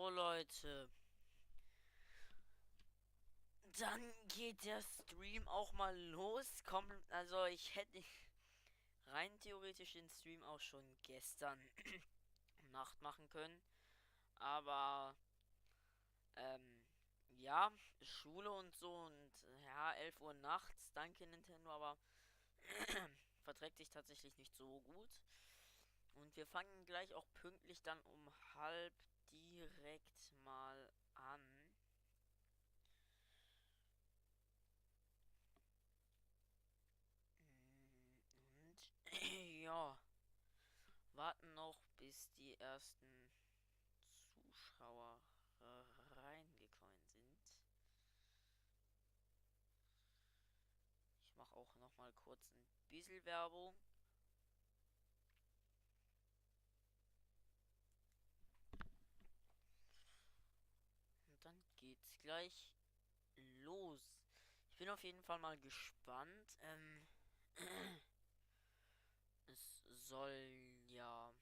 So Leute, dann geht der Stream auch mal los. Komm, also ich hätte rein theoretisch den Stream auch schon gestern Nacht machen können. Aber ja, Schule und so und ja, 11 Uhr nachts, danke Nintendo, aber verträgt sich tatsächlich nicht so gut. Und wir fangen gleich auch pünktlich dann um halb direkt mal an. Und ja, warten noch, bis die ersten Zuschauer reingekommen sind. Ich mache auch noch mal kurz ein bisschen Werbung. Und dann geht's gleich los. Ich bin auf jeden Fall mal gespannt. Es soll ja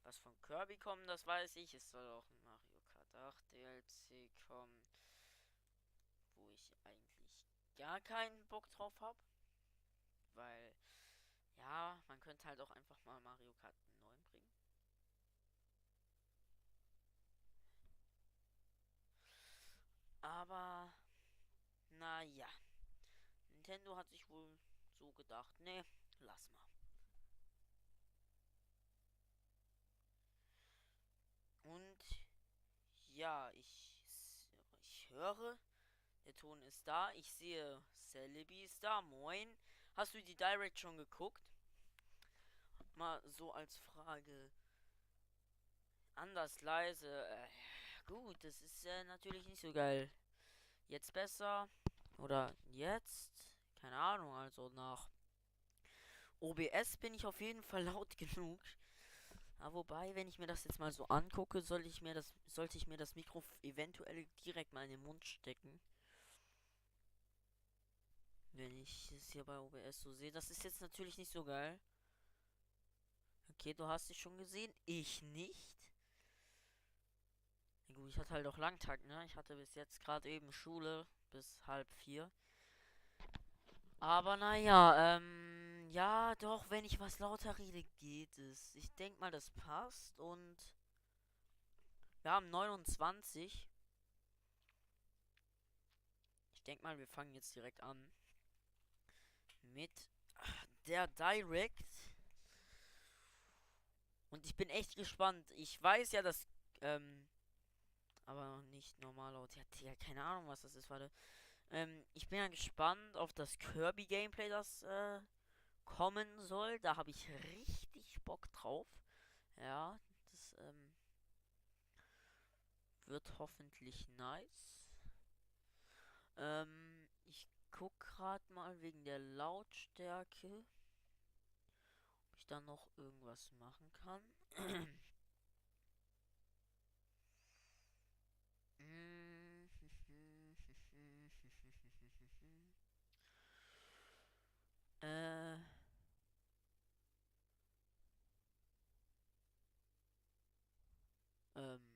was von Kirby kommen, das weiß ich. Es soll auch ein Mario Kart 8 DLC kommen, wo ich eigentlich gar keinen Bock drauf habe. Weil, ja, man könnte halt auch einfach mal Mario Kart 9 bringen. Aber, naja. Nintendo hat sich wohl so gedacht, ne, lass mal. Und ja, ich höre, der Ton ist da. Ich sehe, Celebi ist da. Moin. Hast du die Direct schon geguckt? Mal so als Frage. Anders leise. Gut, das ist natürlich nicht so geil. Jetzt besser? Oder jetzt? Keine Ahnung, also nach OBS bin ich auf jeden Fall laut genug. Aber wobei, wenn ich mir das jetzt mal so angucke, sollte ich mir das Mikro eventuell direkt mal in den Mund stecken. Wenn ich es hier bei OBS so sehe. Das ist jetzt natürlich nicht so geil. Okay, du hast dich schon gesehen. Ich nicht. Ja, gut, ich hatte halt auch Langtag, ne? Ich hatte bis jetzt gerade eben Schule bis 3:30. Aber naja, ja, doch, wenn ich was lauter rede, geht es. Ich denke mal, das passt. Und wir haben 29. Ich denke mal, wir fangen jetzt direkt an mit der Direct. Und ich bin echt gespannt. Ich weiß ja, dass, aber noch nicht normal laut. Ja, keine Ahnung, was das ist, warte. Ich bin ja gespannt auf das Kirby-Gameplay, das, kommen soll. Da habe ich richtig Bock drauf. Ja, das, wird hoffentlich nice. Ich guck gerade mal wegen der Lautstärke, ob ich da noch irgendwas machen kann. äh, ähm,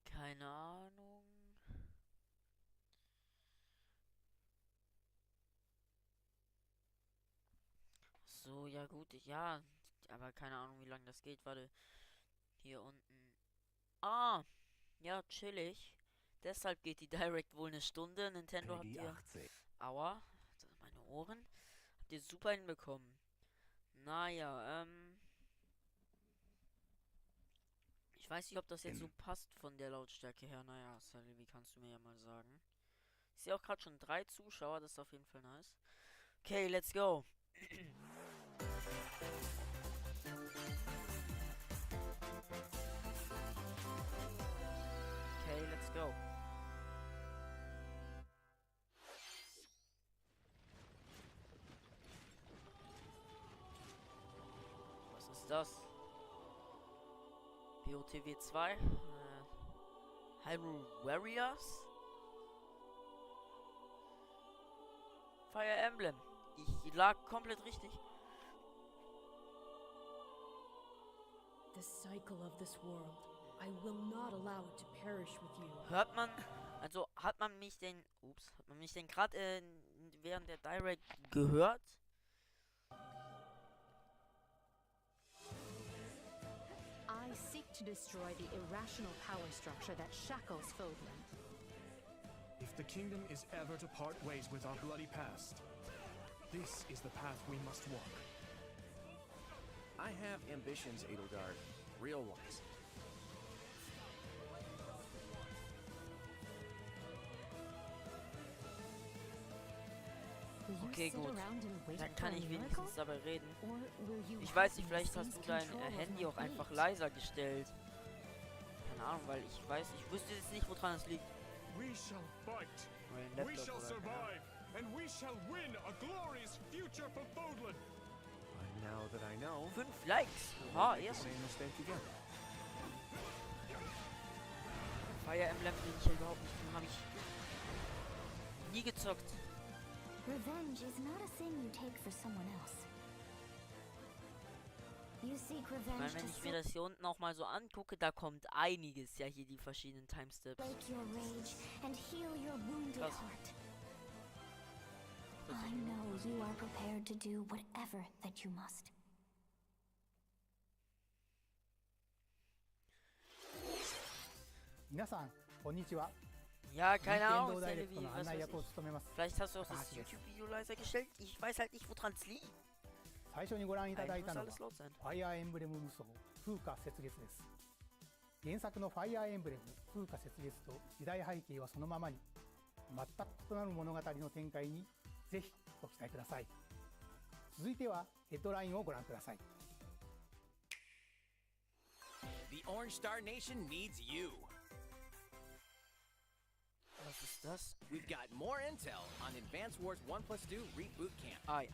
keine Ahnung. So, ja gut, ja, aber keine Ahnung, wie lange das geht. Warte, hier unten. Ah, ja, chillig. Deshalb geht die Direct wohl eine Stunde. Nintendo habt ihr. Aua, das sind meine Ohren. Habt ihr super hinbekommen. Naja, ich weiß nicht, ob das jetzt so passt von der Lautstärke her. Naja, Sally, wie kannst du mir ja mal sagen? Ich sehe auch gerade schon 3 Zuschauer, das ist auf jeden Fall nice. Okay, let's go. Okay, let's go. Was ist das? BOTW 2? Hyrule Warriors? Fire Emblem. Ich lag komplett richtig. The cycle of this world. I will not allow it to perish with you. Hat man mich denn gerade während der Direct gehört? I seek to destroy the irrational power structure that shackles Fodlan. If the kingdom is ever to part ways with our bloody past, this is the path we must walk. I have ambitions, Edelgard. Real ones. Okay, gut. Dann kann ich wenigstens dabei reden. Ich weiß nicht, vielleicht hast du dein Handy auch einfach leiser gestellt. Keine Ahnung, weil ich wüsste jetzt nicht, woran es liegt. We shall fight. We shall survive, and we shall win a glorious future for Fodlan. Now that I know, 5 Likes. Aha, erst. same mistake again. Fire Emblem bin ich ja überhaupt nicht. Den habe ich nie gezockt. Revenge is not a thing you take for someone else. You seek revenge Wenn to ich mir das hier unten auch mal so angucke, da kommt einiges, ja, hier die verschiedenen Timesteps. slake your rage and heal your wounded Krass. heart. I know you are prepared to do whatever that you must. Ja, keine Ahnung, ダイ Sally, レクト wie, の was 案内 weiß 役を ich. 務めます Vielleicht hast du auch das 高橋です YouTube-Video leiser gestellt. Ich weiß halt nicht, woran es liegt. 最初にご覧いただい Eigentlich た muss のは alles laut sein. ファイアーエンブレム無双風化雪月です原作のファイアーエンブレム風化雪月と時代背景はそのままに全く異なる物語の展開にぜひご期待ください続いてはヘッドラインをご覧ください The Orange Star Nation needs you. Was ist das? We've got more intel on Advance Wars 1+2 Reboot Camp. Ah ja.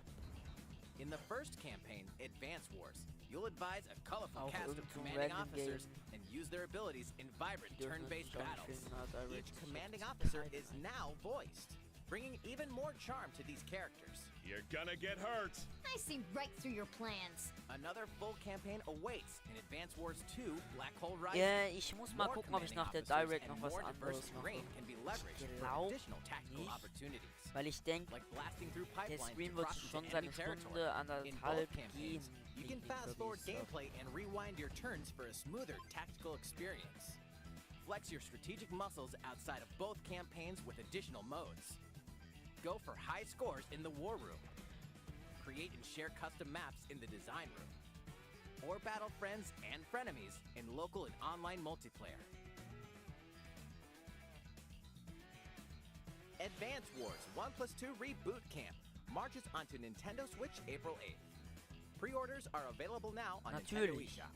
In the first campaign, Advance Wars, you'll advise a colorful Auch cast of irgend so ein commanding random officers Game. and use their abilities in vibrant Die dürfen turn-based natürlich auch nicht battles. filmen, na, Direct. Each commanding officer is now voiced, bringing even more charm to these characters. You're gonna get hurt. I see right through your plans. Another full campaign awaits in Advance Wars 2 Black Hole Rising. Ja, ich muss mal More gucken, ob ich nach der commanding Direct officers noch was and more diverse anderes mache. terrain can be leveraged for glaub additional tactical nicht. opportunities. Weil ich denke, Like blasting through der pipelines Stream to wird cross into schon enemy seine territory. Stunde, In both anderthalb gehen. campaigns, you can Irgendwie fast forward so. gameplay and rewind your turns for a smoother tactical experience. Flex your strategic muscles outside of both campaigns with additional modes. Go for high scores in the War Room. Create and share custom maps in the Design Room. Or battle friends and frenemies in local and online multiplayer. Advance Wars 1+2 Reboot Camp marches onto Nintendo Switch April 8th. Pre-orders are available now on Nintendo Natürlich. eShop.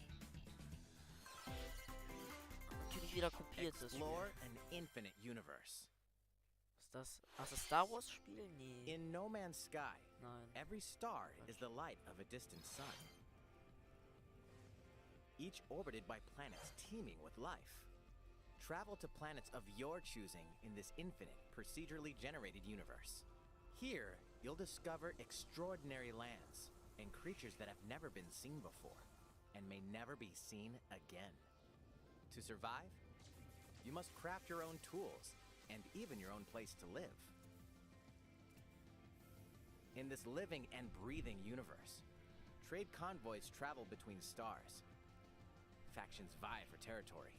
Natürlich wieder kopiert das Spiel. Explore an infinite universe. Ist das? Ach, das Star Wars Spiel? Nee. In No Man's Sky, Nein. every star is the light of a distant sun. Each orbited by planets teeming with life. Travel to planets of your choosing in this infinite, procedurally generated universe. Here, you'll discover extraordinary lands and creatures that have never been seen before and may never be seen again. To survive, you must craft your own tools and even your own place to live. In this living and breathing universe, trade convoys travel between stars. Factions vie for territory.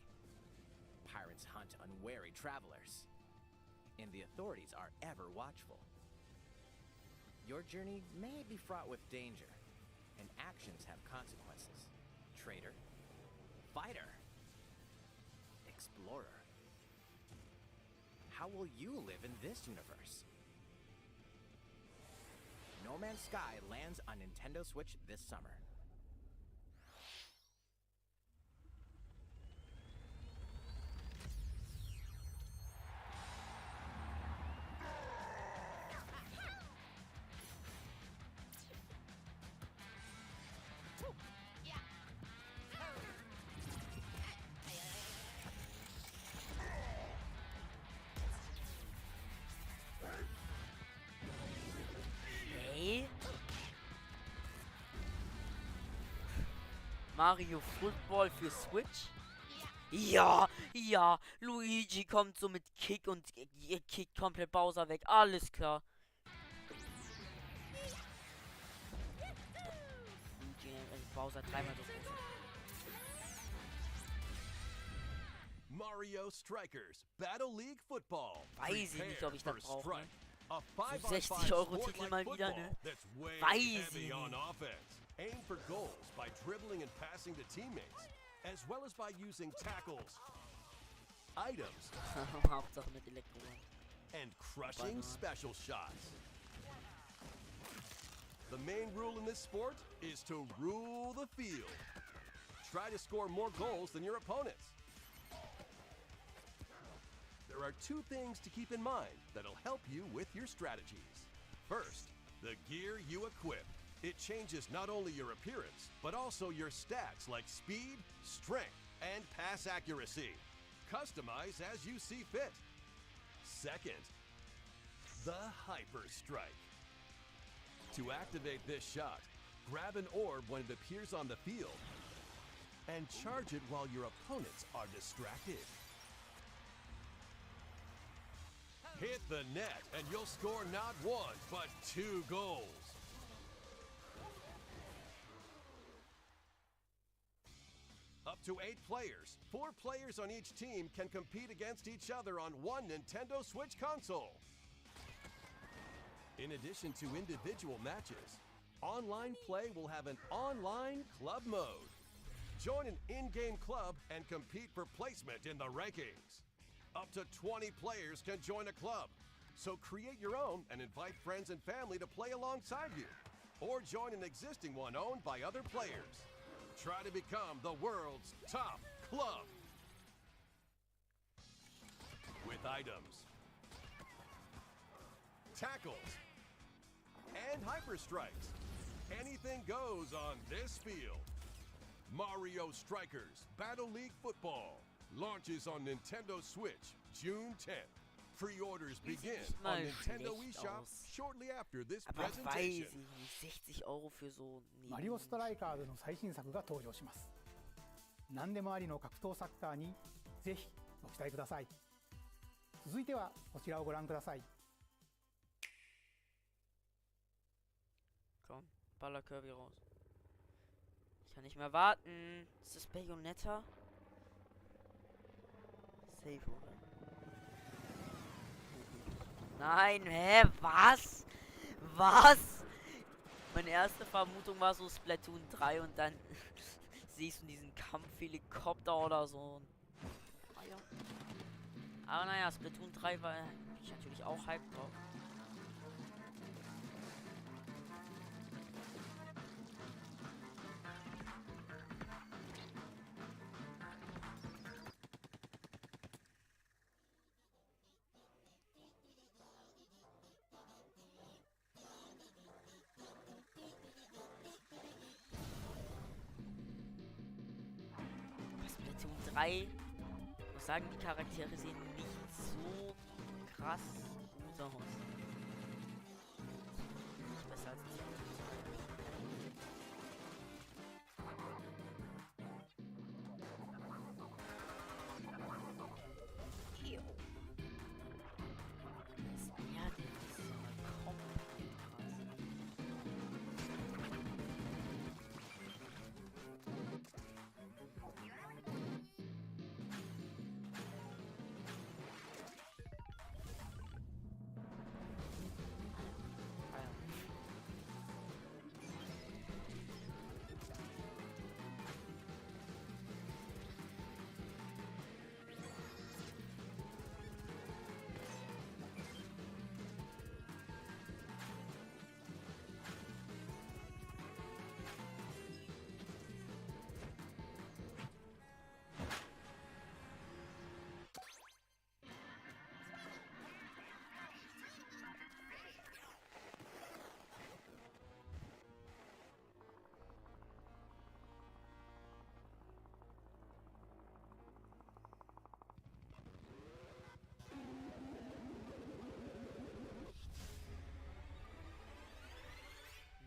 Pirates hunt unwary travelers. And the authorities are ever watchful. Your journey may be fraught with danger, and actions have consequences. Trader, fighter, explorer. How will you live in this universe? No Man's Sky lands on Nintendo Switch this summer. Hey. Mario Football für Switch? Ja, ja, Luigi kommt so mit Kick und kickt komplett Bowser weg. Alles klar. Bowser dreimal so groß. Mario Strikers Battle League Football. Weiß ich nicht, ob ich das Prepare brauche. for Ne? A So 5-on-5 60-Euro-Titel mal sport-like wieder, football ne? that's way Weiß ich heavy on nicht. offense. Aim for goals by dribbling and passing to teammates, as well as by using tackles, items, Hauptsache mit Elektro. and crushing special shots. The main rule in this sport is to rule the field. Try to score more goals than your opponents. There are two things to keep in mind that'll help you with your strategies. First, the gear you equip. It changes not only your appearance, but also your stats like speed, strength, and pass accuracy. Customize as you see fit. Second, the Hyper Strike. To activate this shot, grab an orb when it appears on the field and charge it while your opponents are distracted. Hit the net and you'll score not one, but 2 goals. Up to 8 players. 4 players on each team can compete against each other on one Nintendo Switch console. In addition to individual matches, online play will have an online club mode. Join an in-game club and compete for placement in the rankings. Up to 20 players can join a club, so create your own and invite friends and family to play alongside you, or join an existing one owned by other players. Try to become the world's top club. With items, tackles, and hyper strikes, anything goes on this field. Mario Strikers Battle League Football launches on Nintendo Switch June 10th. Pre-orders begin on Nintendo eShop shortly after this Aber weiß presentation. ich nicht. 60 Euro für so. マリオストライカーズの最新作が登場します。何でもありの格闘サッカーにぜひご期待ください。続いてはこちらをご覧ください。 Komm, baller Kirby raus. Ich kann nicht mehr warten. Ist das Bayonetta? Safe, oder? Nein, hä? Was? Was? Meine erste Vermutung war so Splatoon 3 und dann siehst du diesen Kampfhelikopter oder so. Ah, ja. Aber naja, Splatoon 3 war ich natürlich auch hyped drauf. Splatoon 3, ich muss sagen, die Charaktere sehen nicht so krass gut aus. Nicht besser als die anderen. Ew. Das Erde ist ja komplett krass. Ah ja.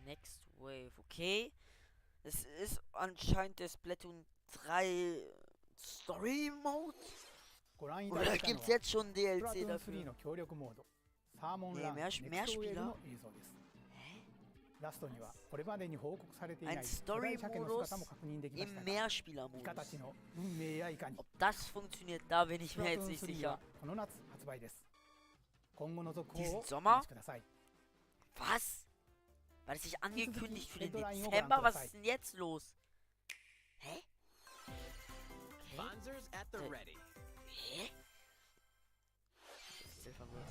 Next Wave, okay. Es ist anscheinend der Splatoon 3 Story Mode. ご覧いただ Oder いたの gibt's は jetzt schon スプ DLC ラトゥーン dafür? 3の協力モードサーモンラン Nee, mehr ネクストウェール Spieler? の映像です。ラストにはこれまでに報告されていな Ein い巨大鮭の Story-Modus 姿も確認できまし im たが、イカた Mehrspieler-Modus. ちの運命やいかに。 Ob das funktioniert, da bin ich スプ mir ラ jetzt トゥーン nicht 3 sicher. はこの夏発売です。今後の続報 Diesen をお Sommer? 待ちください。 Was? War das nicht angekündigt für den Headline Dezember? Oberland Was ist denn jetzt los? Hä? Okay. Bonzers at the ready. Hä? Ich bin sehr verwirrt.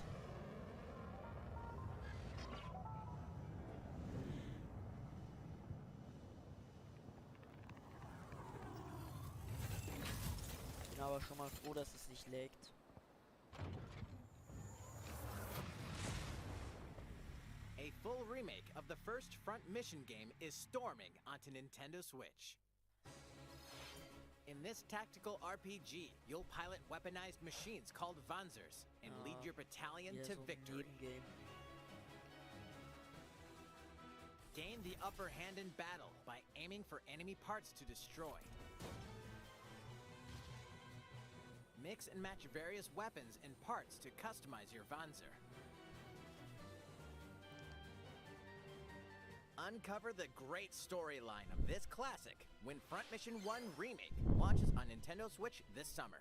Ich bin aber schon mal froh, dass es nicht laggt. A full remake of the first Front Mission game is storming onto Nintendo Switch. In this tactical RPG, you'll pilot weaponized machines called Vanzers and lead your battalion Hier to so ein victory. Nebengame. Gain the upper hand in battle by aiming for enemy parts to destroy. Mix and match various weapons and parts to customize your Vanzer. Uncover the great storyline of this classic when Front Mission 1 Remake launches on Nintendo Switch this summer.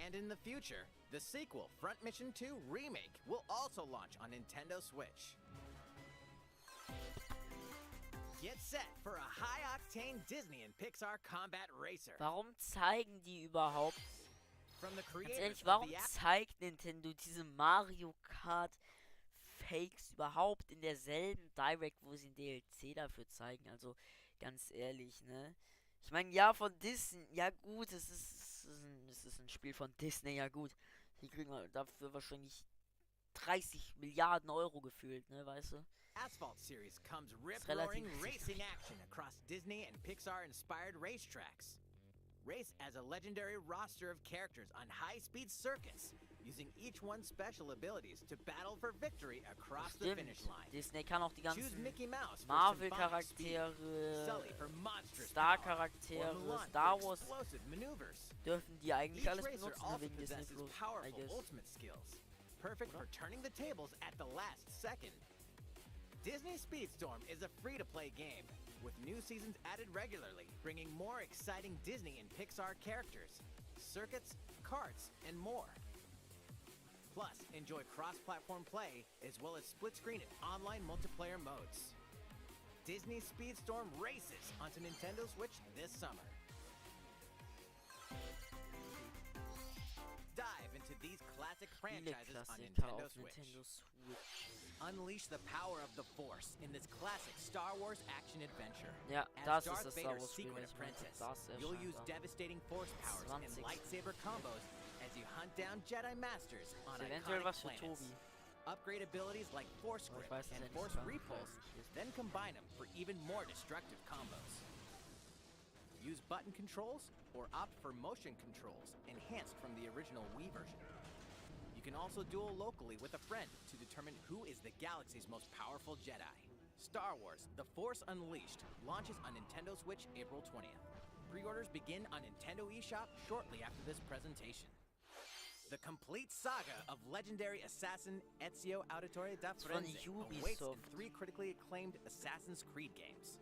And in the future, the sequel, Front Mission 2 Remake, will also launch on Nintendo Switch. Get set for a high-octane Disney and Pixar combat racer. Warum zeigen die überhaupt? From the Ganz creators ehrlich, of warum the app zeigt Nintendo diese Mario Kart Fakes überhaupt in derselben Direct, wo sie ein DLC dafür zeigen? Also ganz ehrlich, ne? Ich meine, ja, von Disney, ja gut, es ist ein Spiel von Disney, ja gut. Die kriegen dafür wahrscheinlich 30 Milliarden Euro gefühlt, ne, weißt du? Asphalt series comes relativ rip-roaring viel. racing action across Disney and Pixar-inspired racetracks. Race as a legendary roster of characters on high-speed circuits, using each one's special abilities to battle for victory across the Stimmt. finish line. Disney kann auch die Choose ganzen Mickey Mouse for Marvel symbolic speed, Charaktere, Sully for monstrous Star power, or Charaktere, Mulan Star for Wars explosive maneuvers. dürfen die eigentlich Each alles racer benutzen, ne, also wegen Disney possesses Plus, I powerful guess. ultimate skills, perfect for turning the tables at the last second. Disney Speedstorm is a free-to-play game, with new seasons added regularly, bringing more exciting Disney and Pixar characters, circuits, karts, and more. Plus, enjoy cross-platform play, as well as split-screen and online multiplayer modes. Disney Speedstorm races onto Nintendo Switch this summer. Dive into these classic franchises on Spieleklassiker Nintendo auf Switch. Nintendo Switch. Unleash the power of the Force in this classic Star Wars action-adventure. Ja, As das Darth ist das Star Vader's Wars Spiel, secret was ich meinte. apprentice, Das you'll erscheint use am devastating Force powers and 20. lightsaber combos as you hunt down Jedi Masters on Ist eventuell iconic was für planets. Tobi. Upgrade abilities like Force Aber ich Grip weiß es and ja nicht Force ganz, Repulse, then combine them for even more destructive combos. Use button controls or opt for motion controls enhanced from the original Wii version. You can also duel locally with a friend to determine who is the galaxy's most powerful Jedi. Star Wars: The Force Unleashed launches on Nintendo Switch April 20th. Pre-orders begin on Nintendo eShop shortly after this presentation. The complete saga of legendary assassin Ezio Auditore da von Firenze awaits in Ubisoft. 3 critically acclaimed Assassin's Creed games.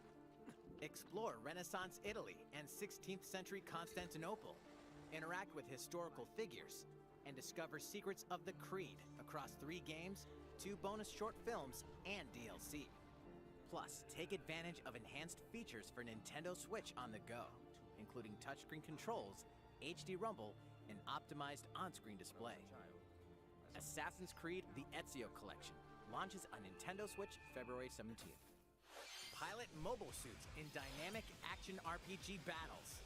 Explore Renaissance Italy and 16th century Constantinople. Interact with historical figures and discover secrets of the Creed across 3 games, 2 bonus short films, and DLC. Plus, take advantage of enhanced features for Nintendo Switch on the go, including touchscreen controls, HD Rumble, and optimized on-screen display. Assassin's Creed: The Ezio Collection launches on Nintendo Switch February 17th. Pilot mobile suits in dynamic action RPG battles.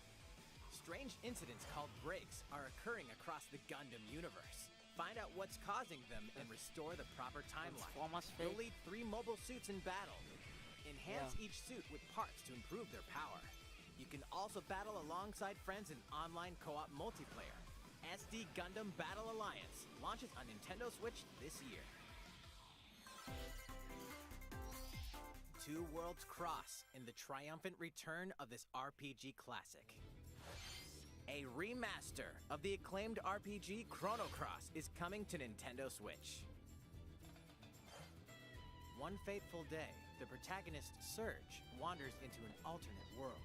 Strange incidents called breaks are occurring across the Gundam universe. Find out what's causing them and restore the proper timeline. Transformers You'll Fake. lead 3 mobile suits in battle. Enhance each suit with parts to improve their power. You can also battle alongside friends in online co-op multiplayer. SD Gundam Battle Alliance launches on Nintendo Switch this year. 2 two worlds cross in the triumphant return of this RPG classic. A remaster of the acclaimed RPG Chrono Cross is coming to Nintendo Switch. One fateful day, the protagonist Surge wanders into an alternate world.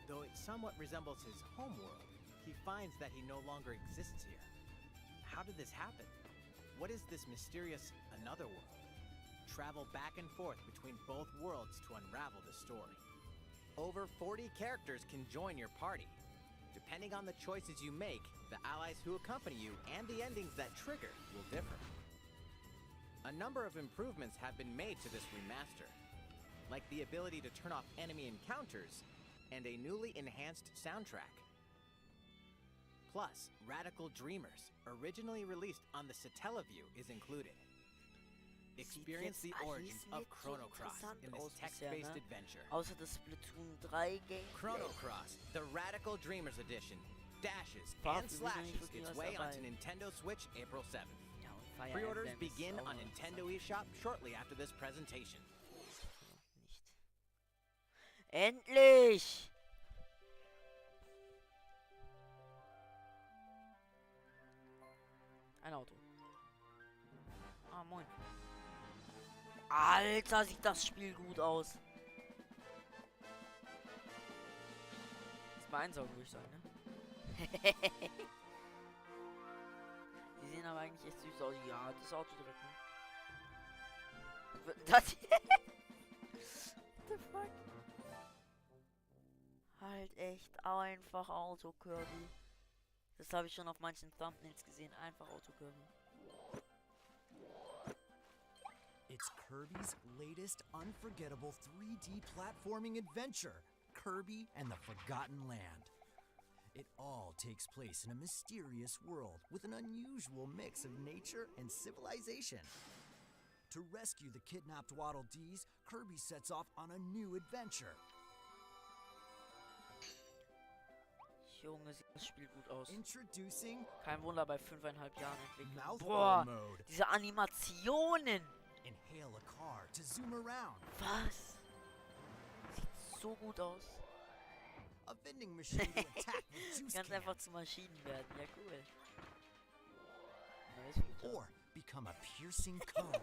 Though it somewhat resembles his home world, he finds that he no longer exists here. How did this happen? What is this mysterious another world? Travel back and forth between both worlds to unravel the story. Over 40 characters can join your party. Depending on the choices you make, the allies who accompany you and the endings that trigger will differ. A number of improvements have been made to this remaster, like the ability to turn off enemy encounters and a newly enhanced soundtrack. Plus, Radical Dreamers, originally released on the Satellaview, is included. Experience the origins of Chrono Cross in this text-based adventure. Außer das Splatoon 3 Game. Chrono Cross, the Radical Dreamers Edition, dashes and slashes its way onto Nintendo Switch April 7th. Pre-orders begin on Nintendo eShop shortly after this presentation. Endlich! Ein Auto. Ah, moin. Alter, sieht das Spiel gut aus. Das war einsaugen, würde ich sagen, ne? Die sehen aber eigentlich echt süß aus. Ja, das Auto direkt, ne? Das hier? What the fuck? Halt echt einfach Auto Kirby. Das habe ich schon auf manchen Thumbnails gesehen. Einfach Auto Kirby. It's Kirby's latest unforgettable 3D platforming adventure, Kirby and the Forgotten Land. It all takes place in a mysterious world with an unusual mix of nature and civilization. To rescue the kidnapped Waddle Dees, Kirby sets off on a new adventure. Junge, sieht das Spiel gut aus. Introducing Kein Wunder bei 5,5 Jahren entwickelt. Mouthful Boah, Mode. diese Animationen. Inhale a car to zoom around. Was? Sieht so gut aus. A vending machine to attack with juice Ganz einfach cans. zu Maschinen werden. Ja, cool. Nice Feature. Or become a piercing cone.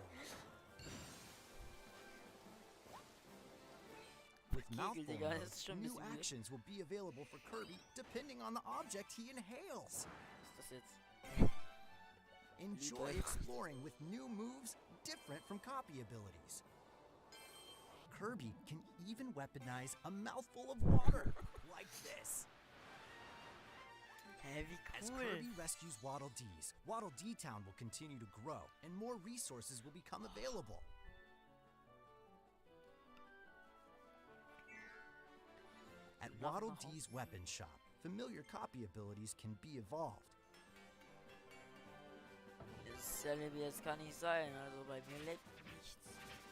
With Mouthful Digga, Mode, das ist schon ein new bisschen weird. actions will be available for Kirby depending on the object he inhales. Was ist das jetzt? Enjoy exploring with new moves different from copy abilities. Kirby can even weaponize a mouthful of water, like this. Hä, wie As cool. Kirby rescues Waddle Dees, Waddle Dee Town will continue to grow, and more resources will become available. At Waddle Dee's weapon shop, familiar copy abilities can be evolved. Das kann nicht sein. Also bei mir lebt nichts.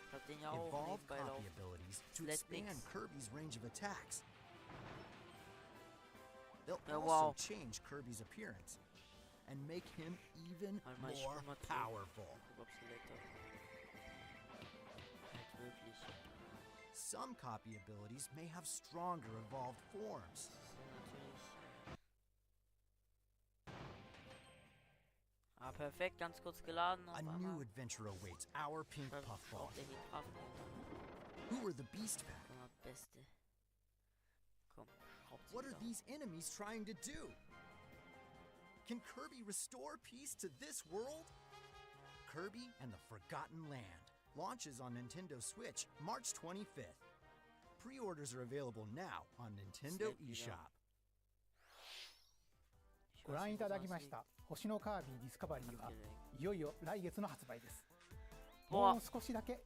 Ich hab den ja auch Evolve nebenbei copy laufen. abilities to Let expand nix. Kirby's range of attacks. They'll Ja, also wow. change Kirby's appearance and make him even Warte mal, ich more guck mal zu. powerful. Ich glaub, Select hat. Halt wirklich. Some copy abilities may have stronger evolved forms. Das ist natürlich. Ah, perfekt, ganz kurz geladen. A new adventure awaits our pink puffball. Der geht drauf. Who are the Beast Pack? Immer Beste. Komm, schraubt sie What are wieder. these enemies trying to do? Can Kirby restore peace to this world? Kirby and the Forgotten Land launches on Nintendo Switch March 25th. Pre-orders are available now on Nintendo Snap wieder. eShop. Ich ご weiß 覧い nicht, た wo だ soll き es ました liegen. 星のカービィディスカバリーは Okay. いよいよ来月の発売です。 Boah. もう少しだけ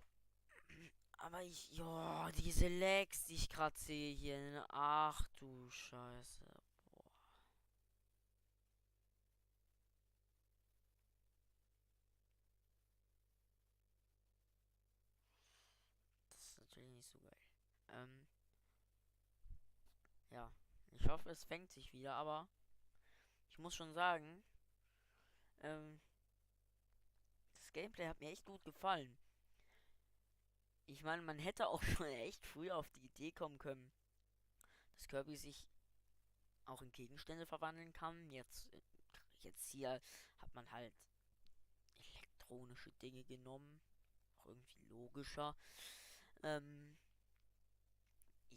Aber ja, diese Lags, die ich gerade sehe hier. Ne? Ach du Scheiße. Boah. Das ist natürlich nicht so geil. Ja, ich hoffe, es fängt sich wieder, aber ich muss schon sagen, das Gameplay hat mir echt gut gefallen. Ich meine, man hätte auch schon echt früh auf die Idee kommen können, dass Kirby sich auch in Gegenstände verwandeln kann. Jetzt hier hat man halt elektronische Dinge genommen. Auch irgendwie logischer.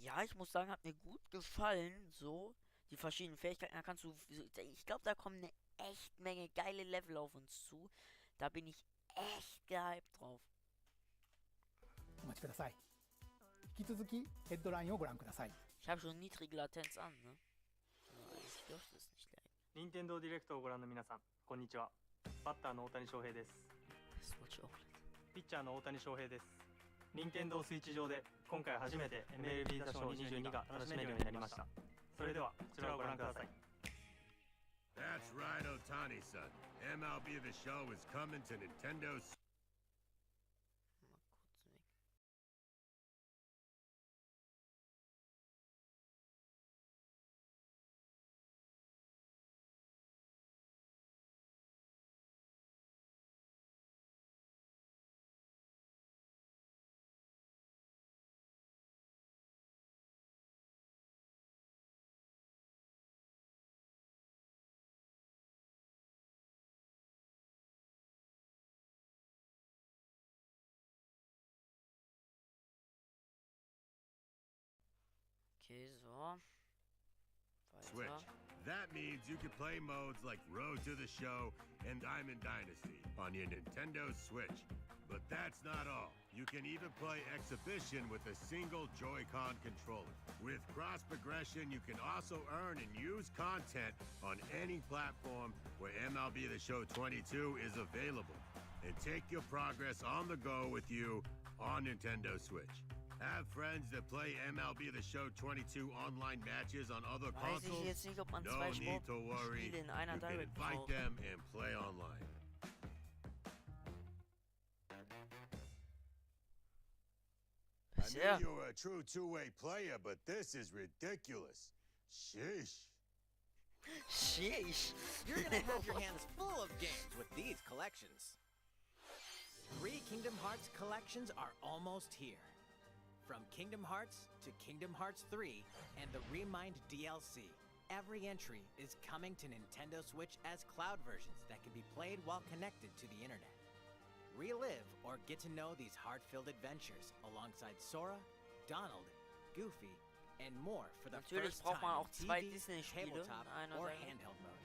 Ja, ich muss sagen, hat mir gut gefallen. So, die verschiedenen Fähigkeiten. Da kannst du. Ich glaube, da kommen eine echt Menge geile Level auf uns zu. Da bin ich echt gehypt drauf. お待ちください。引き続きヘッドラインをご覧ください。 Ich habe schon niedrige Latenz an, ne? Aber ich dürfte es nicht leiden. 任天堂ディレクトをご覧の皆さん、こんにちは。バッターの大谷翔平です。 Das wollte ich auch nicht. ピッチャーの大谷翔平です。任天堂スイッチ上で今回初めて MLB ザショー22が楽しめるようになりました。それではこちらをご覧ください。 That's right, Otani-san. MLB The Show is coming to Nintendo Switch. Mal kurz weg. Okay, so. Switch. Weiter. That means you can play modes like Road to the Show and Diamond Dynasty on your Nintendo Switch. But that's not all. You can even play Exhibition with a single Joy-Con controller. With cross progression, you can also earn and use content on any platform where MLB The Show 22 is available. And take your progress on the go with you on Nintendo Switch. Have friends that play MLB The Show 22 online matches on other Weiß ich consoles? jetzt nicht, ob man No zwei need to worry. Spiele in einer You can Direct invite braucht. them and play online. I Sehr. knew you were a true two-way player, but this is ridiculous. Sheesh. Sheesh. You're gonna have your hands full of games with these collections. 3 Kingdom Hearts collections are almost here. From Kingdom Hearts to Kingdom Hearts 3 and the Remind DLC, every entry is coming to Nintendo Switch as cloud versions that can be played while connected to the internet. Relive or get to know these heart-filled adventures alongside Sora, Donald, Goofy, and more for the Natürlich first braucht man time auch zwei in TV, Disney-Spiele tabletop, in einer or Direct. handheld mode.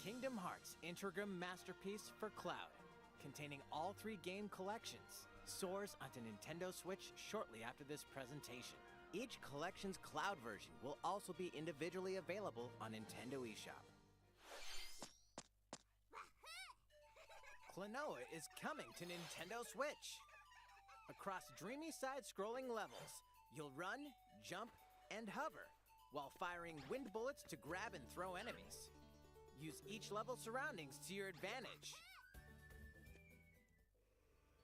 Kingdom Hearts Integrum Masterpiece for Cloud, containing all 3 game collections, soars onto Nintendo Switch shortly after this presentation. Each collection's cloud version will also be individually available on Nintendo eShop. Klonoa is coming to Nintendo Switch. Across dreamy side-scrolling levels, you'll run, jump, and hover, while firing wind bullets to grab and throw enemies. Use each level's surroundings to your advantage.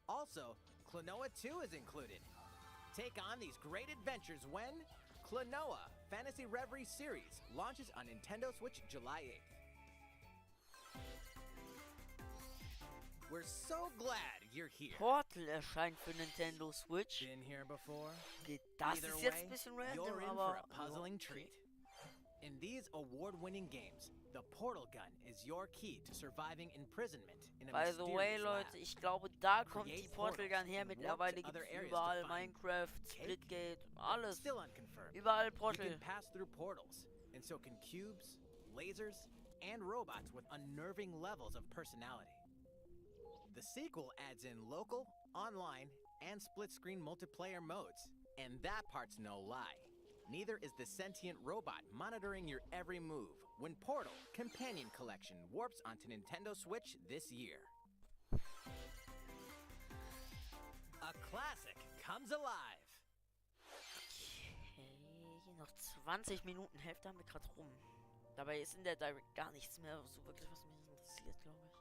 Also, Klonoa 2 is included. Take on these great adventures when Klonoa Fantasy Reverie Series launches on Nintendo Switch July 8th. We're so glad you're here. Portal erscheint für Nintendo Switch. Been here before? Das Either ist jetzt way, ein bisschen you're random, in for aber. a puzzling okay. treat. In these award-winning games, the portal gun is your key to surviving imprisonment in a By the way, mysterious Leute, lab. ich glaube, da kommt die Create Portal Gun her. portals and Mittlerweile warp to gibt other es areas überall to find Minecraft, cake? Splitgate, alles. Still unconfirmed. Überall You Portal. can pass through portals, and so can cubes, lasers, and robots with unnerving levels of personality. The sequel adds in local, online, and split-screen multiplayer modes, and that part's no lie. Neither is the sentient robot monitoring your every move when Portal Companion Collection warps onto Nintendo Switch this year. A classic comes alive. Okay, noch 20 Minuten, Hälfte haben wir gerade rum. Dabei ist in der Direct gar nichts mehr so wirklich, was mich interessiert, glaube ich.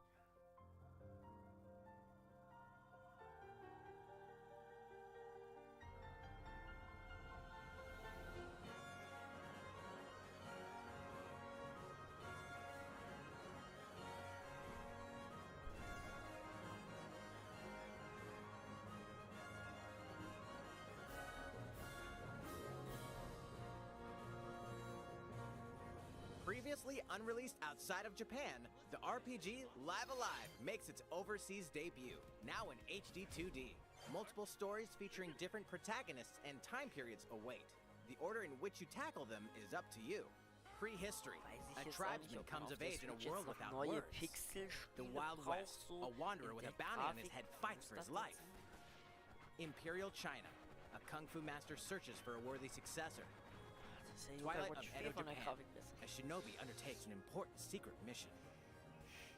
Previously unreleased outside of Japan, the RPG Live Alive makes its overseas debut, now in HD 2D. Multiple stories featuring different protagonists and time periods await. The order in which you tackle them is up to you. Prehistory. A tribesman comes of age in a world without words. The Wild West. A wanderer with a bounty on his head fights for his life. Imperial China. A kung fu master searches for a worthy successor. Twilight of Edo, Japan. A shinobi undertakes an important secret mission.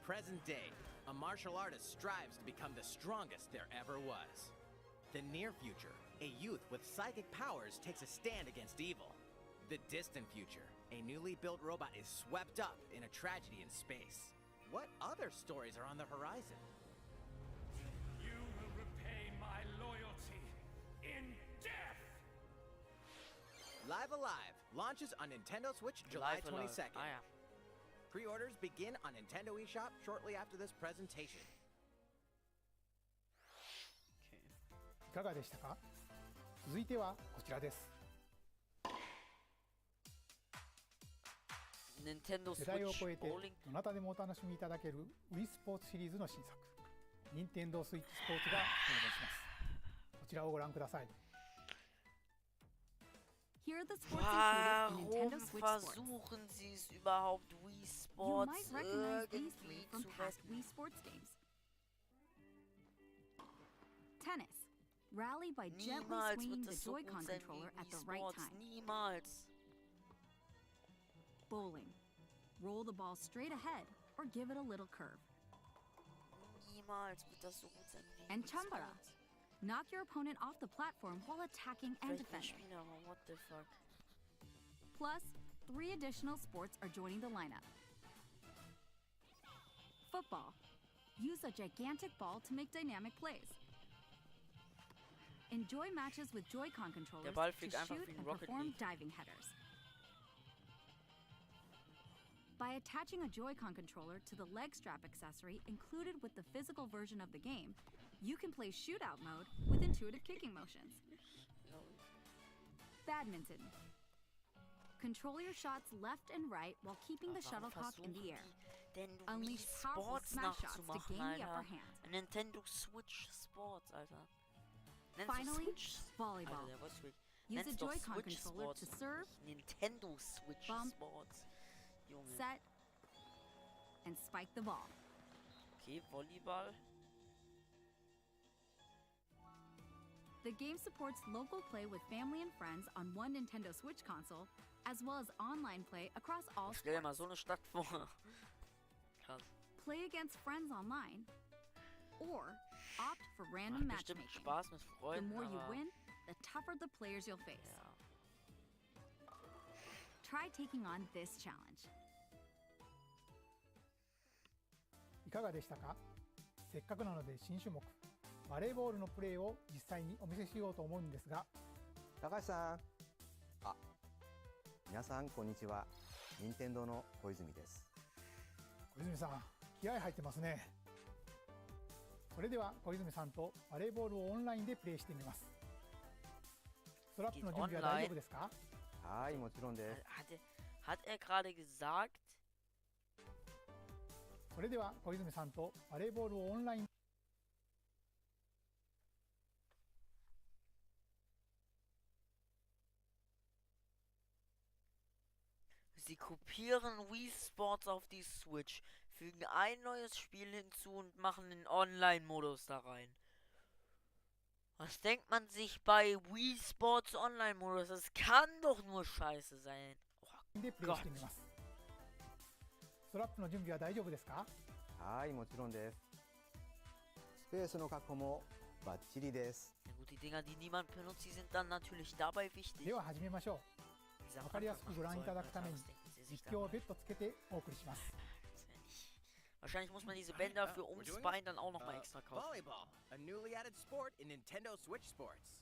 Present day. A martial artist strives to become the strongest there ever was. The near future. A youth with psychic powers takes a stand against evil. The distant future. A newly built robot is swept up in a tragedy in space. What other stories are on the horizon? You will repay my loyalty in death! Live Alive launches on Nintendo Switch July 22nd. Ah, ja. Pre-orders begin on Nintendo eShop shortly after this presentation. いかがでしたか？続いてはこちらです。 Nintendo 世代を Switch 超えて Bowling. どなたでもお楽しみいただける Wii スポーツシリーズの新作 Nintendo Switch スポーツが登場します。こちらをご覧ください。 Here are the sports included in Warum Nintendo Switch Sports. versuchen sie es überhaupt Wii You Sports might recognize these irgendwie three from zu past retten? Wii Sports games. Tennis. Rally by gently Niemals swinging wird the das so gut Joy-Con sein controller wie at the Wii right Sports. time. Niemals. Bowling. Roll the ball straight ahead or give it a little curve. Niemals wird das so gut sein wie And Wii Chambara. Sports. Knock your opponent off the platform while attacking and Vielleicht nicht defending. spielen, aber what the fuck. Plus, 3 additional sports are joining the lineup. Football. Use a gigantic ball to make dynamic plays. Enjoy matches with Joy-Con controllers Ball to fliegt einfach shoot wie ein and Rocket perform League. diving headers. By attaching a Joy-Con controller to the leg strap accessory included with the physical version of the game, you can play shootout mode with intuitive kicking motions. Badminton. Control your shots left and right while keeping the Warum shuttlecock in the versuchen air. die denn Unleash Wii powerful Sports smash shots to nachzumachen, gain the upper Alter? hand. Nintendo Switch Sports, Alter. Nenn's Finally, doch Switch. volleyball. Alter, der war Switch. Use a Nenn's doch Joy-Con Switch controller Sports. to serve, Nintendo Switch bump, Sports. Junge. set, and spike the ball. Okay, Volleyball. The game supports local play with family and friends on one Nintendo Switch console, as well as online play across all Stell dir mal sports. so eine Stadt vor. Krass. Play against friends online, or opt for random Macht bestimmt matchmaking. Spaß mit The Freunden, more you aber win, the tougher the players you'll face. ja. Try taking on this challenge. いかがでしたか？せっかくなので新種目バレーボールのプレーを実際にお見せしようと思うんですが、高橋さん、あ、皆さんこんにちは。任天堂の小泉です。小泉さん気合入ってますね。それでは小泉さんとバレーボールをオンラインでプレーしてみます。ストラップの準備は大丈夫ですか？はい、もちろんです。Hat gerade gesagt? それでは小泉さんとバレーボールをオンライン Sie kopieren Wii Sports auf die Switch, fügen ein neues Spiel hinzu und machen den Online-Modus da rein. Was denkt man sich bei Wii Sports Online-Modus? Das kann doch nur scheiße sein. Oh でプレイしてみます。ストラップの準備は大丈夫ですか？はい、もちろんです。スペースの確保もバッチリです。 Ja gut, die Dinger, die niemand benutzt, die sind dann natürlich dabei wichtig. では始めましょう。 Dieser わかりやすくご覧いただくために was denken Sie sich 実況を dabei? 別途つけてお送りします。 Wahrscheinlich muss man diese Bänder für ums Bein dann auch nochmal extra kaufen. Volleyball, a newly added sport in Nintendo Switch Sports.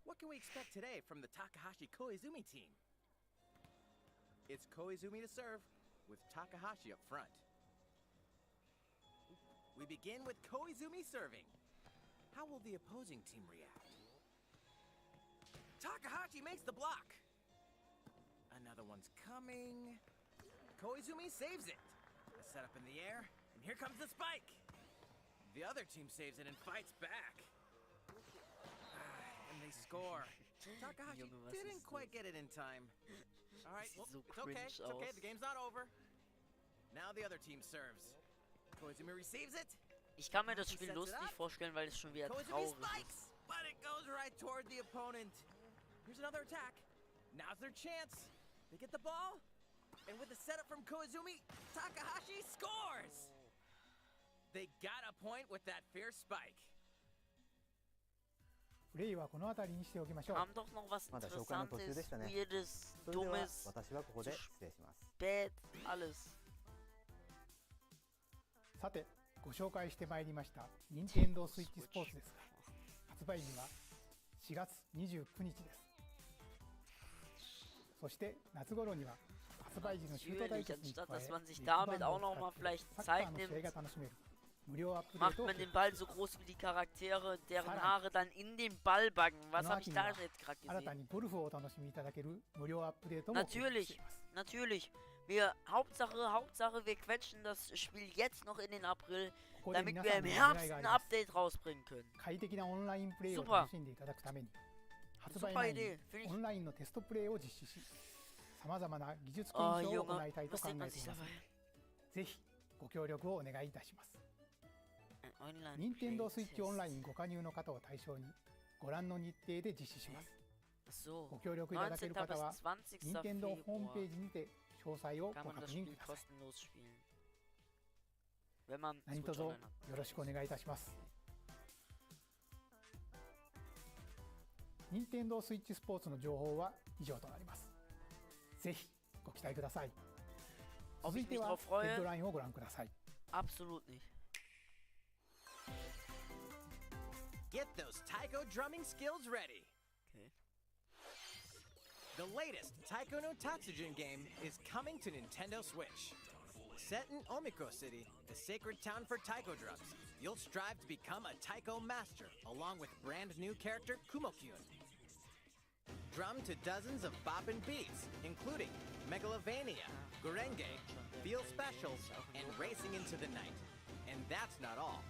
What can we expect today from the Takahashi Koizumi team? It's Koizumi to serve, with Takahashi up front. We begin with Koizumi serving. How will the opposing team react? Takahashi makes the block. Another one's coming. Koizumi saves it. A setup in the air, and here comes the spike. The other team saves it and fights back. And they score. Takahashi didn't quite get it in time. All right, well, it's okay. It's okay. The game's not over. Now the other team serves. Koizumi receives it. Ich kann mir das Spiel lustig vorstellen, weil es schon wieder traurig ist. But it goes right toward the opponent. Here's another attack. Now's their chance. They get the ball. And with the setup from Koizumi, Takahashi scores! They got a point with that fierce spike. プレイはこの辺りにしておきましょう。 Kam doch noch was まだ紹介の途中で Interessantes, したね。 Weirdes, それでは Dummes, 私はここで失礼します。 Spät, alles. さて、ご紹介してまいりました任天堂スイッチスポーツですが、発売日は4月29日です。そして夏頃には発売時のシュート対決に加え、 anstatt dass man sich ビッグバン damit ド auch を noch 使 mal って vielleicht サッカー Zeit の試合 nimmt, が楽しめる無料アップデー macht トを man 決 den Ball so groß wie die Charaktere, deren Saran. Haare dann in den Ball backen. Was この habe 秋 ich に da は jetzt gerade 新た gesehen? にゴルフをお楽しみいただける無料アップデートも決定してい Natürlich, ます。 natürlich. Hauptsache, wir quetschen das Spiel jetzt noch in den April, ここで damit 皆 wir さ im んのお Herbst 願いがあ ein ります。 Update rausbringen können. 快適なオンラインプレイを Super. 楽しんでいただくために、発売 Super 前に Idee, finde オ ich. ンラインのテストプレイを実施し、さまざまな技術 Oh 検証を行 Junge, いたいと was 考 denkt え man てい sich ます。 dabei? ぜひご協力をお願いいたします。 Ein Online 任天堂スイッチオンラ Playtest. インご加入の方を対象にご覧の日程で実施します。 Ach so, ご協力いただける 19. 方 bis は 20. 任天堂ホームペ Februar ージにて詳細を kann ご man das 確認 Spiel ください。 kostenlos spielen. Wenn man 何 Switch 卒 Online hat. よろしくお願いいたします。任天堂スイッチスポーツの情報は以上となります。ぜひご期待ください。 Ob 続い ich て mich は drauf ヘッド freue? ラインをご覧ください。 Absolut nicht. Get those taiko drumming skills ready. Okay. The latest Taiko no Tatsujin game is coming to Nintendo Switch. Set in Omiko City, the sacred town for taiko drums, you'll strive to become a taiko master along with brand new character Kumo-kyun. Drum to dozens of boppin' beats, including Megalovania, Gurenge, Feel Specials, and Racing into the Night. And that's not all.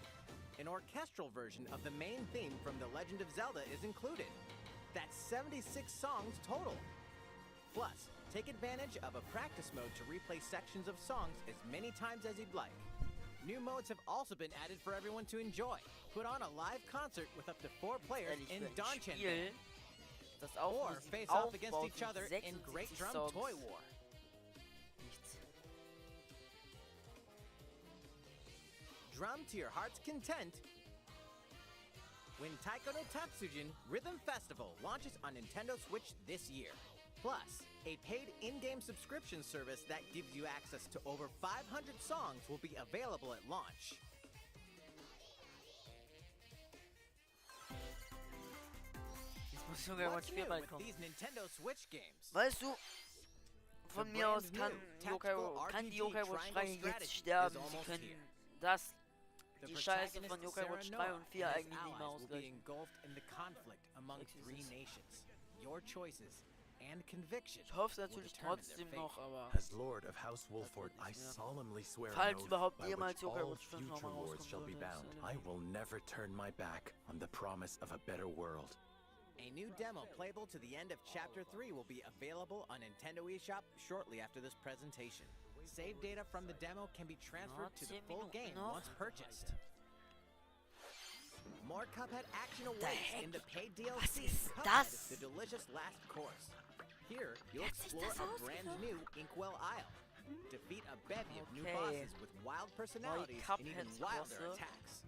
An orchestral version of the main theme from The Legend of Zelda is included. That's 76 songs total. Plus, take advantage of a practice mode to replay sections of songs as many times as you'd like. New modes have also been added for everyone to enjoy. Put on a live concert with up to 4 players Ehrlich, in für ein Danchan Spiel, Band. das auch Or Musik face off against aufbaut each other mit in 76 Great Drum Songs. Toy War. Nichts. Drum to your heart's content when Taiko no Tatsujin Rhythm Festival launches on Nintendo Switch this year. Plus, a paid in-game subscription service that gives you access to over 500 songs will be available at launch. Jetzt muss sogar mal ein What's Spiel new bald with kommen. these Nintendo Switch games? Weißt du, von The mir aus brand new kann die tactical Yokai Watch RPG 3 triangle jetzt strategy sterben. is Sie almost können here. das, The die Scheiße von protagonist Yokai Watch 3 Serenoa und 4 and his eigentlich nicht mehr allies will be ausgleichen. engulfed in the conflict among Exist 3 is- nations. Your choices and conviction Ich hoffe will natürlich determine their trotzdem fate. noch, aber As Lord of House Wolford, I Ja. solemnly swear Falls an oath überhaupt by jemals which Yokai all Watch 5 future nochmal wars shall be rauskommen bound. würde. I will never turn my back on the promise of a better world. A new demo playable to the end of Chapter 3 will be available on Nintendo eShop shortly after this presentation. Save data from the demo can be transferred to the 10 full Minuten game noch. once purchased. More Cuphead action awaits in the paid DLC, ist Cuphead, das? The Delicious Last Course. Here, you'll Hat sich explore das a brand ausgesucht? new Inkwell Isle. Defeat a bevy of new Okay. bosses with wild personalities and even wilder Cuphead-Bosse. attacks.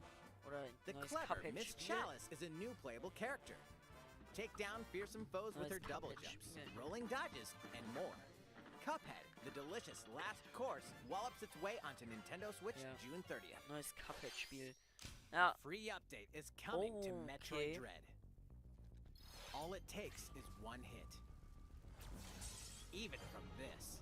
Oder ein The neues clever Miss Cuphead-Spiel. Chalice is a new playable character. Take down fearsome foes with Neues her double Cuphead-Spiel. jumps, rolling dodges, and more. Cuphead, the delicious last course, wallops its way onto Nintendo Switch Ja. June 30th. Neues Cuphead-Spiel. Ja, Free update is coming to Okay. Metroid Dread. All it takes is one hit. Even from this.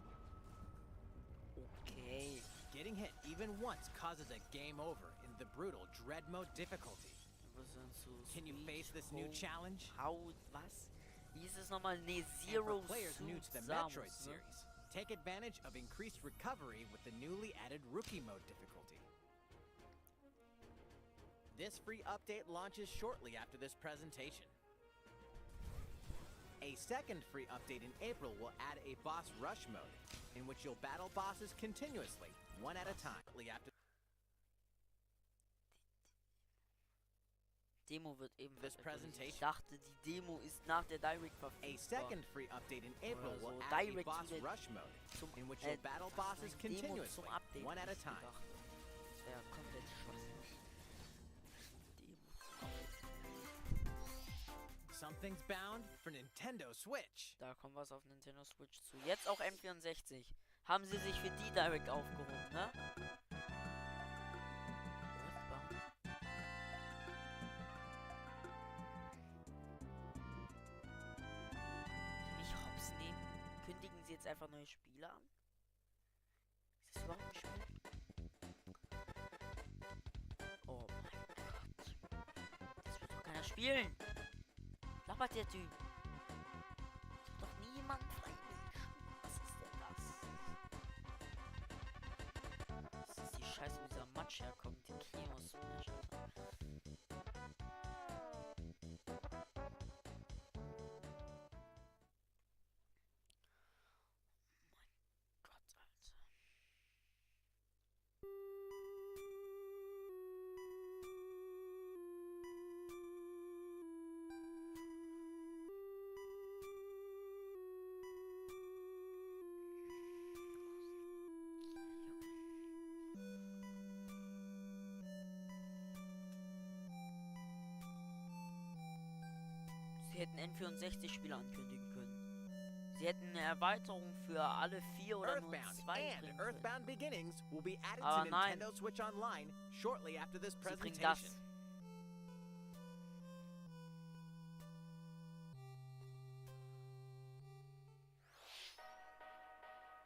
okay. Getting hit even once causes a game over in the brutal Dread Mode difficulty. Was denn so Can you Sweet face this new Home challenge? How, was? Wie ist es nochmal? Nee, And Zero for players new Suit to the Samus, Metroid ne? series, Take advantage of increased recovery with the newly added Rookie Mode difficulty. This free update launches shortly after this presentation. A second free update in April will add a boss rush mode, in which you'll battle bosses continuously, one at a time. After Demo wird eben this presentation. Ich dachte, die Demo ist nach der Direct verfügbar. A second free update in April Oder so. will add a Direct boss wieder rush mode, in which you'll battle bosses Demo continuously, zum Update one at a ich time. gedacht. Das wäre komplett schwachsinnig. Demo zum Update. Something's bound for Nintendo Switch. Da kommt was auf Nintendo Switch zu. Jetzt auch N64. Haben sie sich für die Direct aufgehoben, ne? Nicht hops nehmen. Kündigen sie jetzt einfach neue Spiele an? Ist das überhaupt ein Spiel? Oh mein Gott. Das wird doch keiner spielen. Labert der Typ. Das wird doch niemand freiwillig spielen. Was ist denn das? Das ist die Scheiße, wo dieser Matsch herkommt. Die Kinos. Sie hätten N64-Spiele ankündigen können. Sie hätten eine Erweiterung für alle 4 oder nur 2 Earthbound bringen and können. Earthbound Beginnings will be added Aber to nein. Nintendo Switch Online shortly after this Sie bringen presentation. das.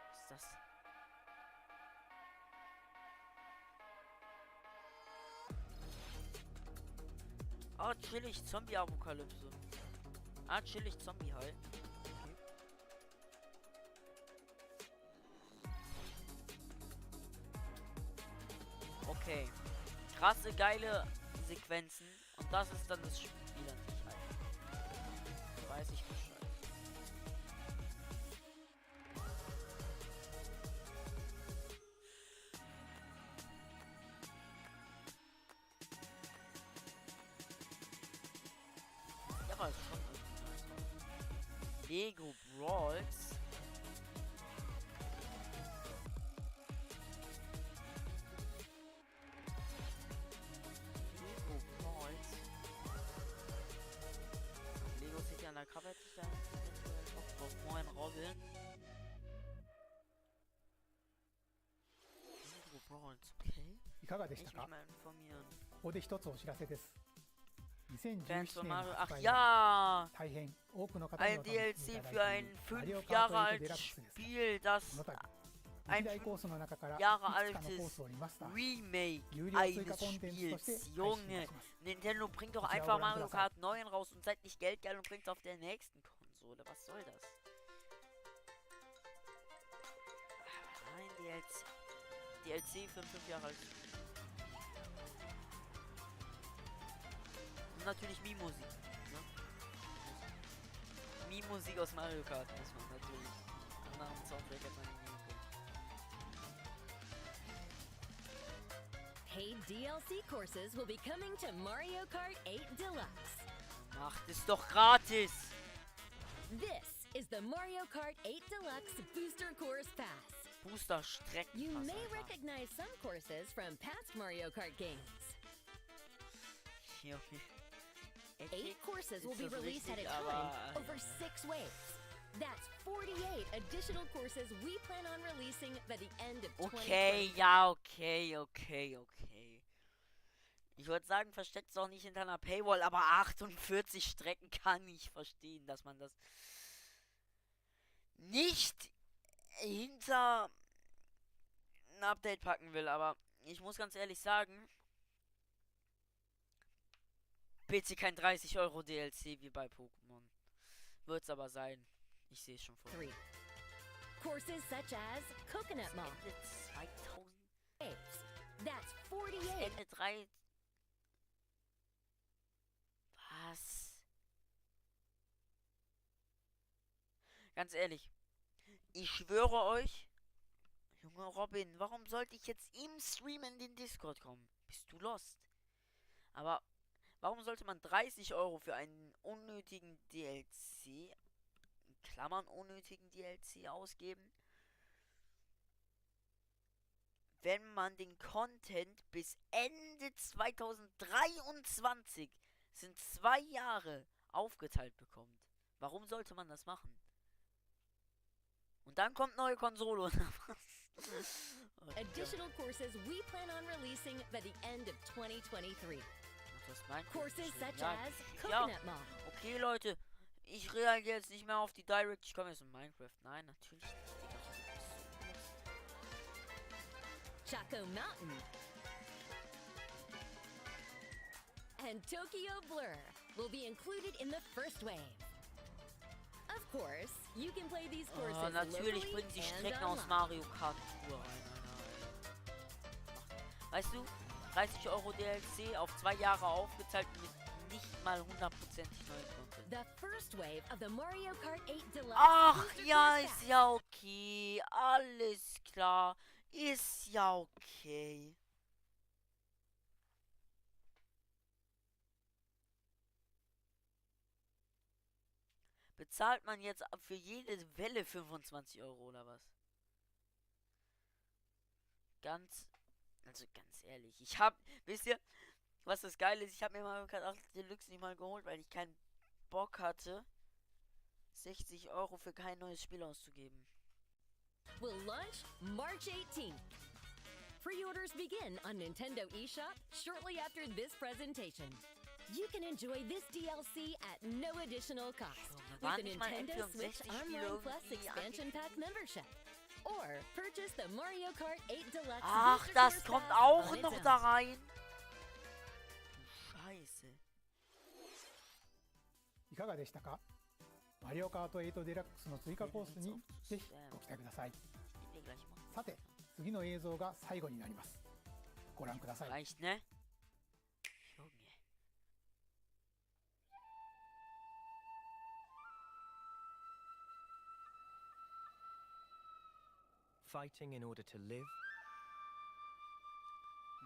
Was ist das? Ah, chillig, Zombie-Apokalypse. Ah, chillig, Zombie halt. Okay. Krasse, geile Sequenzen. Und das ist dann das Spiel an sich halt. Weiß ich Bescheid. Ja, aber ist schon irgendwie nice. Lego Brawls. Lego Brawls. Lego City Undercover hätte ich da eventuell auch drauf. Moin Robin. Lego Brawls, okay. いかがでし Ich た mich か mal informieren. ここで一つお知らせです。 Fans 2017 von 年 Mario. 発 Ach 売 ja! 大変多くの方に Ein お楽しみい DLC た für だい ein ているマリオ 5 カート Jahre 8デラッ altes クスです。 Spiel, こ das の度 ein 歴代コースの中からい Jahre くつかのコー altes スをリマスター Remake 有料追加 eines コンテンツとして Spiels. 配信い Junge, たします。 Nintendo bringt doch こちらを einfach ご覧く Mario ださい。 Kart 9 raus und seid nicht geldgeil und bringt's auf der nächsten Konsole. Was soll das? Nein, DLC für ein 5 Jahre altes Spiel. Und natürlich Mii-Musik. Ne? Mii-Musik aus Mario Kart muss man natürlich. Nach dem Soundtrack hat man nie geguckt. Paid DLC courses will be coming to Mario Kart 8 Deluxe. Macht es doch gratis! This is the Mario Kart 8 Deluxe Booster Course Pass. Booster Strecken. You may recognize some courses from past Mario Kart games. Okay. 8 courses will be Ist das released at a richtig, time aber- over 6 waves. That's 48 additional courses we plan on releasing by the end of Okay, 2020. ja, okay. Ich würde sagen, versteckt es auch nicht hinter einer Paywall, aber 48 Strecken kann ich verstehen, dass man das nicht hinter ein Update packen will, aber ich muss ganz ehrlich sagen, bitte kein 30 € DLC wie bei Pokémon. Wird's aber sein. Ich sehe es schon vor. 3. Courses such as Coconut Mall. Ende 2000. That's 48. Ende 3. Was? Ganz ehrlich. Ich schwöre euch. Junge Robin, warum sollte ich jetzt im Stream in den Discord kommen? Bist du lost? Aber warum sollte man 30 € für einen unnötigen DLC, in Klammern unnötigen DLC ausgeben, wenn man den Content bis Ende 2023, sind 2 Jahre, aufgeteilt bekommt? Warum sollte man das machen? Und dann kommt neue Konsole oder was? Additional courses we plan on releasing by the end of 2023. Courses such as Coconut Mall. Okay, Leute, ich reagiere jetzt nicht mehr auf die Direct. Ich komme jetzt in Minecraft. Nein, natürlich nicht. Choco Mountain. And Tokyo Blur will be included in the first wave. Of course, you can play these courses natürlich locally bringen sie and Strecken aus online. Mario Kart Tour rein. Weißt du, 30 € DLC auf 2 Jahre aufgeteilt mit nicht mal 100%ig neuen Content. The first wave of the Mario Kart 8 Deluxe. Ach Booster ja, Course ist ja okay. Alles klar. Ist ja okay. Bezahlt man jetzt für jede Welle 25 € oder was? Ganz ehrlich. Wisst ihr, was das Geile ist? Ich habe mir mal Mario Kart 8 Deluxe nicht mal geholt, weil ich keinen Bock hatte, 60 € für kein neues Spiel auszugeben. Will launch March 18th. Pre-orders begin on Nintendo eShop shortly after this presentation. You can enjoy this DLC at no additional cost with the Nintendo Switch Online Plus Expansion Pack membership. Or purchase the Mario Kart 8 Deluxe. Ach, Booster das Course kommt Pass auch on noch its da own. rein. Scheiße. いかがでしたか？マリオカート8デラックスの追加コースにぜひご期待ください。さて、次の映像が最後になります。ご覧ください。 Reicht, ne? Junge. Fighting in order to live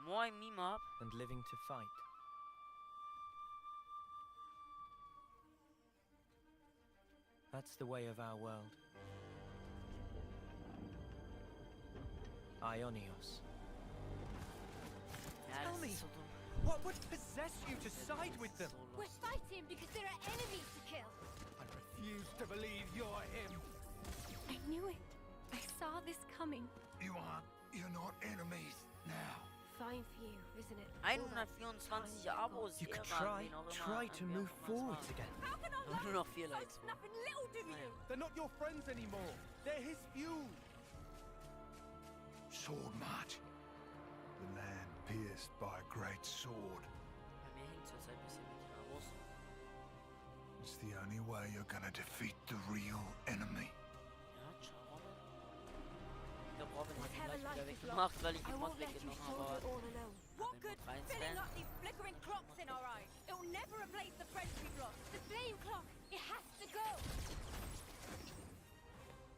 Moin, Mimab. and living to fight. That's the way of our world. Ionios. Tell me, what would possess you to side with them? We're fighting because there are enemies to kill. I refuse to believe you're him. I knew it. I saw this coming. You're not enemies now. Fine for you, isn't it? 124 Abos. You could Ehrenmann, try to move forwards again. How can I Nur noch 4 Likes. nothing little do you? They're not your friends anymore. They're his few. Sword march. The land pierced by a great sword. Bei mir hängt zurzeit ein bisschen mit den Abos. It's the only way you're gonna defeat the real enemy. Ja, ciao, Robin. Ich glaube, Robin hat ihn gleich wieder weggemacht, weil ich den Mod weggenommen habe. What good filling up these flickering clocks in our eyes? It'll never replace the friends we've lost. The flame clock, it has to go.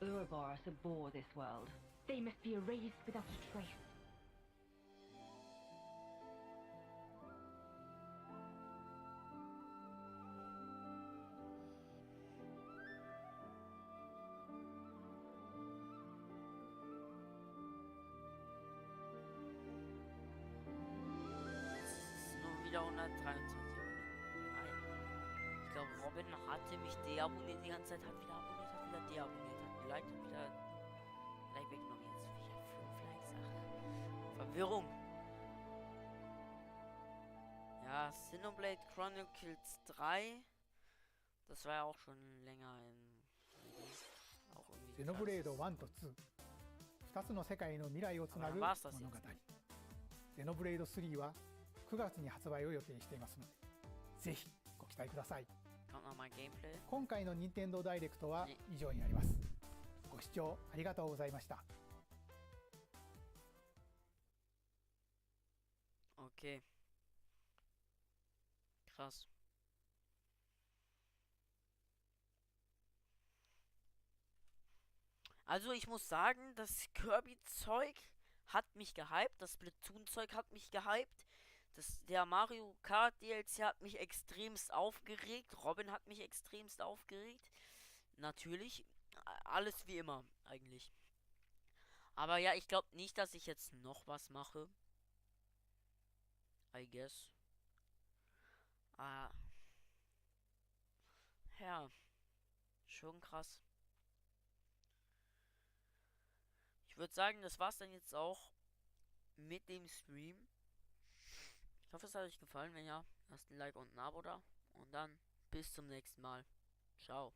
Ouroboros abhor this world. They must be erased without a trace. Wieder 123 €. Nein. Ich glaube, Robin hatte mich deabonniert die ganze Zeit, hat wieder abonniert, hat wieder deabonniert, hat geliked, hat wieder Like weggenommen. Jetzt wieder 5 Likes. Ach. Verwirrung. Ja, Xenoblade Chronicles 3. Das war ja auch schon länger auch irgendwie ゼノブレード1と2、2つの世界の未来をつなぐ物語。ゼノブレード3は9月に発売を予定していますので、ぜひご期待ください。今回の任天堂ダイレクトは以上になります。ご視聴ありがとうございました。Okay. Krass. Also ich muss sagen, das Kirby-Zeug hat mich gehypt, das Splatoon-Zeug hat mich gehypt, der Mario Kart DLC hat mich extremst aufgeregt, Robin hat mich extremst aufgeregt. Natürlich, alles wie immer eigentlich. Aber ja, ich glaube nicht, dass ich jetzt noch was mache. I guess. Ja, schon krass. Ich würde sagen, das war's dann jetzt auch mit dem Stream. Ich hoffe, es hat euch gefallen. Wenn ja, lasst ein Like und ein Abo da. Und dann bis zum nächsten Mal. Ciao.